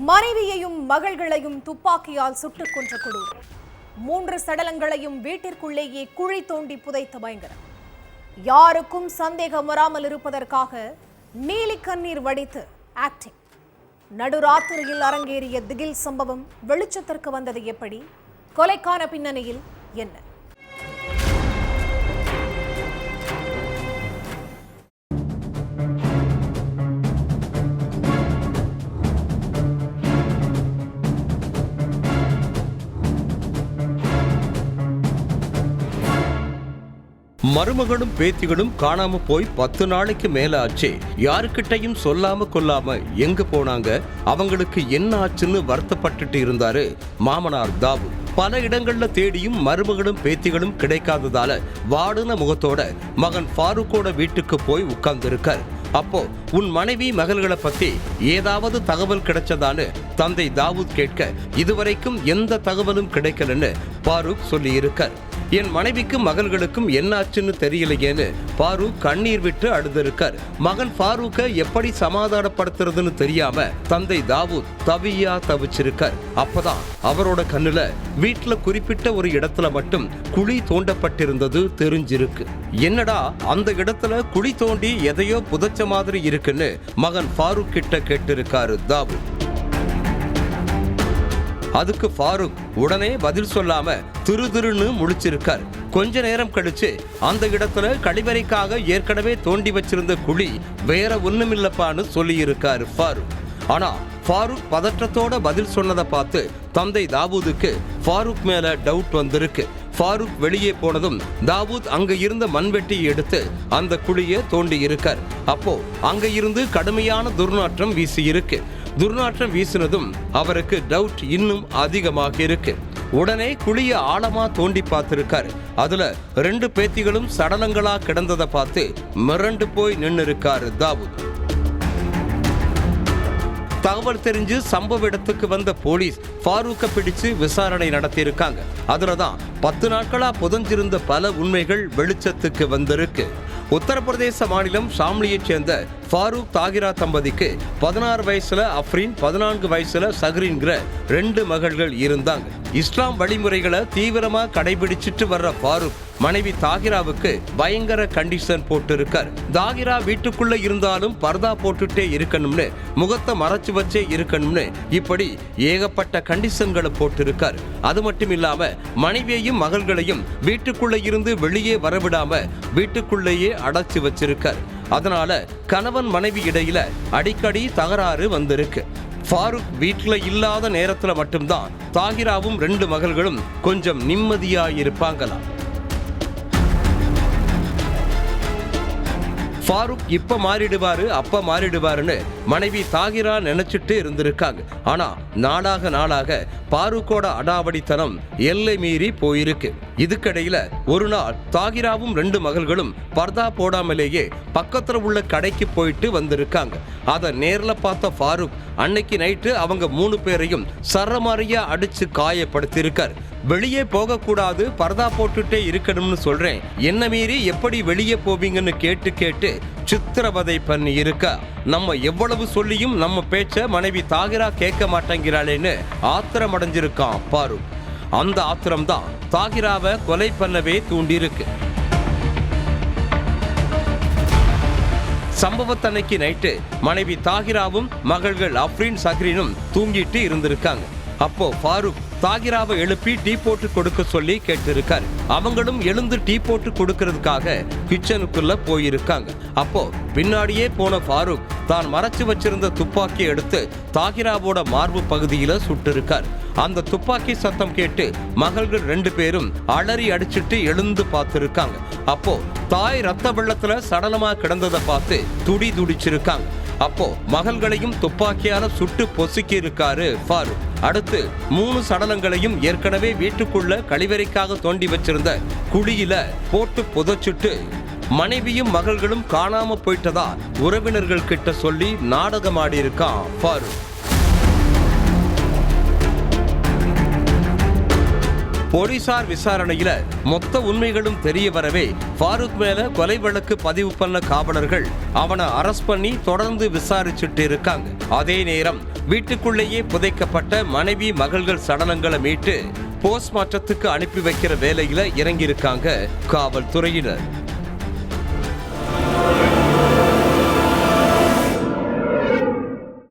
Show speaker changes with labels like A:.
A: மனைவியையும் மகள்களையும் துப்பாக்கியால் சுட்டுக் கொன்ற கொடூரம். 3 சடலங்களையும் வீட்டிற்குள்ளேயே குழி தோண்டி புதைத்த பயங்கரம். யாருக்கும் சந்தேகம் வராமல் இருப்பதற்காக நீலி கண்ணீர் வடித்து ஆக்டிங். நடுராத்திரியில் அரங்கேறிய திகில் சம்பவம் வெளிச்சத்திற்கு வந்தது எப்படி? கொலைக்கான பின்னணியில் என்ன?
B: மருமகளும் பேத்திகளும் காணாம போய் 10 நாளைக்கு மேல ஆச்சு. யாருக்கிட்டையும் சொல்லாம கொல்லாம எங்க போனாங்க, அவங்களுக்கு என்ன ஆச்சுன்னு வருத்தப்பட்டுட்டு இருந்தாரு மாமனார் தாவூத். பல இடங்கள்ல தேடியும் மருமகளும் பேத்திகளும் கிடைக்காததால வாடின முகத்தோட மகன் ஃபாரூக்கோட வீட்டுக்கு போய் உட்கார்ந்துருக்கார். அப்போ உன் மனைவி மகள்களை பத்தி ஏதாவது தகவல் கிடைச்சதான்னு தந்தை தாவூத் கேட்க, இதுவரைக்கும் எந்த தகவலும் கிடைக்கலன்னு ஃபாரூக் சொல்லி இருக்கார். என் மனைவிக்கும் மகள்களுக்கும் என்னாச்சுன்னு தெரியலையேன்னு ஃபாரூக் கண்ணீர் விட்டு அழுதிருக்கார். மகன் ஃபாரூக்கை எப்படி சமாதானப்படுத்துறதுன்னு தெரியாம தந்தை தாவூத் தவிச்சிருக்கார். அப்பதான் அவரோட கண்ணுல வீட்டுல குறிப்பிட்ட ஒரு இடத்துல மட்டும் குழி தோண்டப்பட்டிருந்தது தெரிஞ்சிருக்கு. என்னடா அந்த இடத்துல குழி தோண்டி எதையோ புதைச்ச மாதிரி இருக்குன்னு மகன் ஃபாரூக் கிட்ட கேட்டிருக்காரு தாவூத். அதுக்கு ஃபாரூக் உடனே பதில் சொல்லாம திருன்னு முழிச்சிருக்கார். கொஞ்ச நேரம் கழிச்சு அந்த இடத்துல கழிவறைக்காக ஏற்கனவே தோண்டி வச்சிருந்த குழி வேற ஒண்ணுமில்லப்பான்னு சொல்லி இருக்காரு ஃபாரூக். ஆனா ஃபாரூக் பதற்றத்தோட பதில் சொன்னதை பார்த்து தந்தை தாவூதுக்கு ஃபாரூக் மேல டவுட் வந்திருக்கு. ஃபாரூக் வெளியே போனதும் தாவூத் அங்க இருந்த மண்வெட்டியை எடுத்து அந்த குழியை தோண்டி இருக்கார். அப்போ அங்க இருந்து கடுமையான துர்நாற்றம் வீசி இருக்கு. துர்நாற்றம் வீசினதும் அவருக்கு டவுட் இன்னும் அதிகமாக இருக்கு. உடனே குழிய ஆழமா தோண்டி பார்த்திருக்காரு. அதுல 2 பேத்திகளும் சடலங்களா கிடந்ததை பார்த்து மிரண்டு போய் நின்று இருக்காரு தாவூத். தகவல் தெரிஞ்சு சம்பவ இடத்துக்கு வந்த போலீஸ் ஃபாரூக்கை பிடிச்சு விசாரணை நடத்தி இருக்காங்க. அதுலதான் 10 நாட்களா புதஞ்சிருந்த பல உண்மைகள் வெளிச்சத்துக்கு வந்திருக்கு. உத்தரப்பிரதேச மாநிலம் ஷாம்லியை சேர்ந்த ஃபாரூக் தாகிரா தம்பதிக்கு 16 வயசுல அஃப்ரீன், 14 வயசுல சஹ்ரீன்கிற 2 மகள்கள் இருந்தாங்க. இஸ்லாம் வழிமுறைகளை தீவிரமா கடைபிடிச்சிட்டு வர்ற ஃபாரூக் மனைவி தாகிராவுக்கு பயங்கர கண்டிஷன் போட்டு இருக்கார். தாகிரா வீட்டுக்குள்ள இருந்தாலும் பர்தா போட்டுட்டே இருக்கணும்னு, முகத்தை மறைச்சு வச்சே இருக்கணும்னு, இப்படி ஏகப்பட்ட கண்டிஷன்களை போட்டு இருக்கார். அது மட்டும் இல்லாம மனைவியையும் மகள்களையும் வீட்டுக்குள்ள இருந்து வெளியே வரவிடாம வீட்டுக்குள்ளேயே அடைச்சு வச்சிருக்கார். அதனால கணவன் மனைவி இடையில அடிக்கடி தகராறு வந்திருக்கு. ஃபாரூக் வீட்டுல இல்லாத நேரத்துல மட்டும்தான் தாகிராவும் 2 மகள்களும் கொஞ்சம் நிம்மதியா இருப்பாங்களாம். ஃபாரூக் இப்ப மாறிடுவாரு அப்ப மாறிடுவாருன்னு மனைவி தாகிரா நினைச்சிட்டு இருந்திருக்காங்க. ஆனா நாளாக ஃபாரூக்கோட அடாவடித்தனம் எல்லை மீறி போயிருக்கு. இதுக்கடையில ஒரு நாள் தாகிராவும் 2 மகள்களும் பர்தா போடாமலேயே பக்கத்துல உள்ள கடைக்கு போயிட்டு வந்திருக்காங்க. அத நேர்ல பார்த்த ஃபாரூக் அன்னைக்கு நைட்டு அவங்க 3 பேரையும் சரமாரியா அடிச்சு காயப்படுத்தியிருக்கார். வெளியே போக கூடாது, பர்தா போட்டுட்டே இருக்கணும்னு சொல்றேன், என்ன மீறி எப்படி வெளியே போவீங்கன்னு கேட்டு சித்திரவதை பண்ணி இருக்கா. நம்ம எவ்வளவு சொல்லியும் நம்ம பேச்ச மனைவி தாகிரா கேட்க மாட்டேங்கிறாளேன்னு ஆத்திரம் அடைஞ்சிருக்கான் ஃபாரூக். அந்த ஆத்திரம் தான் தாகிராவை கொலை பண்ணவே தூண்டியிருக்கு. சம்பவத்தன்னைக்கு நைட்டு மனைவி தாகிராவும் மகள்கள் அஃப்ரீன், சஹ்ரீனும் தூங்கிட்டு இருந்திருக்காங்க. அப்போ ஃபாரூக் தாகிராவை எழுப்பி டீ போட்டு கொடுக்க சொல்லி கேட்டிருக்காரு. அவங்களும் எழுந்து டீ போட்டு கொடுக்கறதுக்காக கிச்சனுக்குள்ள போயிருக்காங்க. அப்போ பின்னாடியே போன ஃபாரூக் தான் மறைச்சு வச்சிருந்த துப்பாக்கியை எடுத்து தாகிராவோட மார்பு பகுதியில சுட்டிருக்கார். அந்த துப்பாக்கி சத்தம் கேட்டு மகள்கள் 2 பேரும் அலறி அடிச்சுட்டு எழுந்து பார்த்திருக்காங்க. அப்போ தாய் ரத்த வெள்ளத்துல சடலமா கிடந்ததை பார்த்து துடிச்சிருக்காங்க. அப்போ மகள்களையும் துப்பாக்கியால சுட்டு பொசுக்கி இருக்காரு ஃபாரூக். அடுத்து 3 சடலங்களையும் ஏற்கனவே வீட்டுக்குள்ள கழிவறைக்காக தோண்டி வச்சிருந்த குழியில போட்டு புதைச்சிட்டு மனைவியும் மகள்களும் காணாம போயிட்டதா உறவினர்கள் கிட்ட சொல்லி நாடகமாடி இருக்கான் ஃபாரூக். போலீசார் விசாரணையில மொத்த உண்மைகளும் தெரிய வரவே ஃபாரூக் மேல கொலை வழக்கு பதிவு பண்ண காவலர்கள் அவனை அரெஸ்ட் பண்ணி தொடர்ந்து விசாரிச்சுட்டு இருக்காங்க. அதே நேரம் வீட்டுக்குள்ளேயே புதைக்கப்பட்ட மனைவி மகள்கள் சடலங்களை மீட்டு போஸ்ட்மார்ட்டத்துக்கு அனுப்பி வைக்கிற வேலையில இறங்கியிருக்காங்க காவல்துறையினர்.